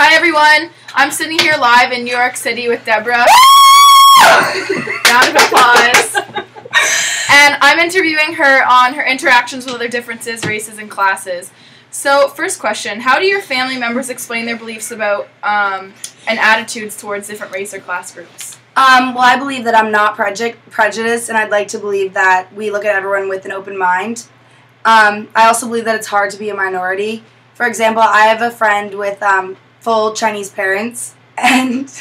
Hi everyone, I'm sitting here live in New York City with Deborah. Round of applause. And I'm interviewing her on her interactions with other differences, races, and classes. So, first question, how do your family members explain their beliefs about and attitudes towards different race or class groups? Well, I believe that I'm not prejudiced, and I'd like to believe that we look at everyone with an open mind. I also believe that it's hard to be a minority. For example, I have a friend with full Chinese parents, and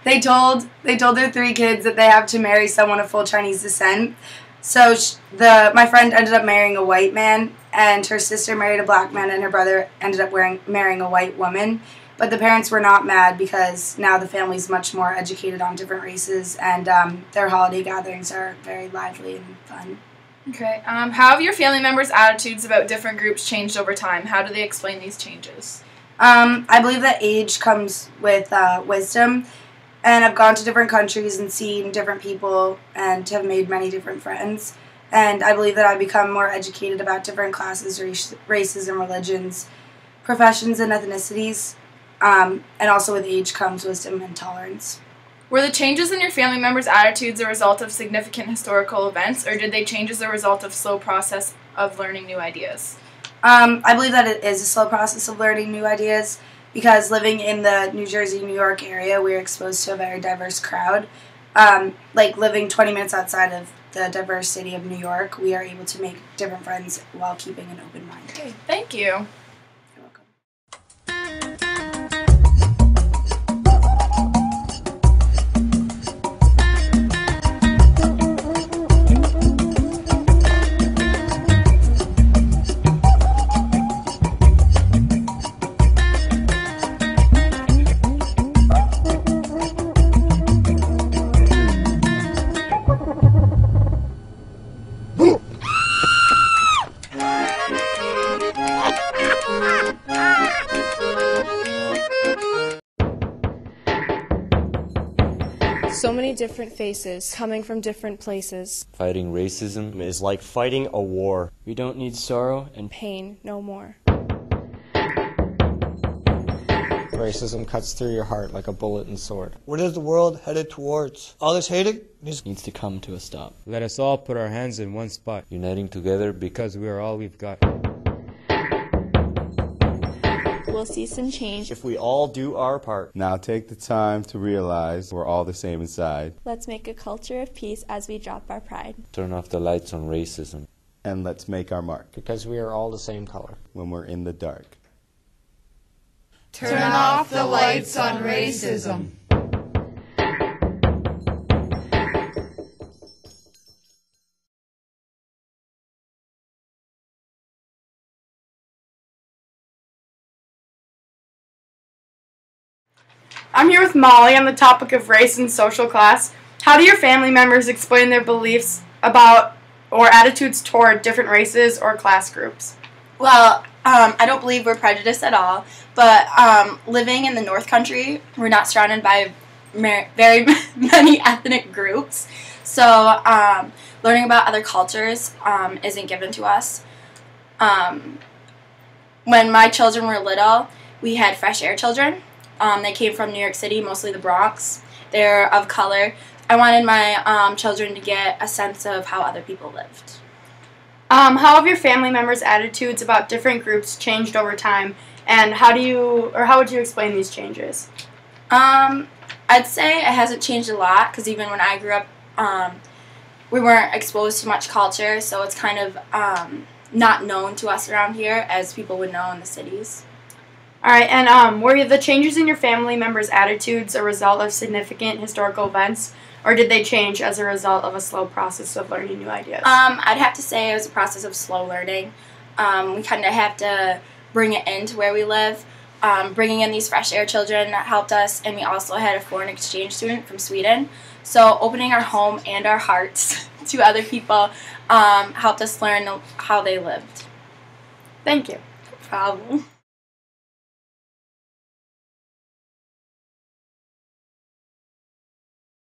they told their 3 kids that they have to marry someone of full Chinese descent. So my friend ended up marrying a white man, and her sister married a black man, and her brother ended up marrying a white woman. But the parents were not mad because now the family's much more educated on different races, and their holiday gatherings are very lively and fun. Okay. How have your family members' attitudes about different groups changed over time? How do they explain these changes? I believe that age comes with wisdom, and I've gone to different countries and seen different people and have made many different friends. And I believe that I've become more educated about different classes, races, and religions, professions, and ethnicities. And also with age comes wisdom and tolerance. Were the changes in your family members' attitudes a result of significant historical events, or did they change as a result of slow process of learning new ideas? I believe that it is a slow process of learning new ideas because living in the New Jersey, New York area, we're exposed to a very diverse crowd. Like living 20 minutes outside of the diverse city of New York, we are able to make different friends while keeping an open mind. Okay, thank you. So many different faces coming from different places. Fighting racism is like fighting a war. We don't need sorrow and Pain no more. Racism cuts through your heart like a bullet and sword. What is the world headed towards? All this hate needs to come to a stop. Let us all put our hands in one spot. Uniting together because we are all we've got. We'll see some change if we all do our part. Now take the time to realize we're all the same inside. Let's make a culture of peace as we drop our pride. Turn off the lights on racism. And let's make our mark. Because we are all the same color. When we're in the dark. Turn off the lights on racism. I'm here with Molly on the topic of race and social class. How do your family members explain their beliefs about or attitudes toward different races or class groups? Well, I don't believe we're prejudiced at all, but living in the North Country, we're not surrounded by very many ethnic groups, so learning about other cultures isn't given to us. When my children were little, we had fresh air children. They came from New York City, mostly the Bronx. They're of color. I wanted my children to get a sense of how other people lived. How have your family members' attitudes about different groups changed over time, and how would you explain these changes? I'd say it hasn't changed a lot, because even when I grew up, we weren't exposed to much culture, so it's kind of not known to us around here as people would know in the cities. All right, and were the changes in your family members' attitudes a result of significant historical events, or did they change as a result of a slow process of learning new ideas? I'd have to say it was a process of slow learning. We kind of have to bring it into where we live. Bringing in these fresh air children helped us, and we also had a foreign exchange student from Sweden. So opening our home and our hearts to other people helped us learn how they lived. Thank you. No problem.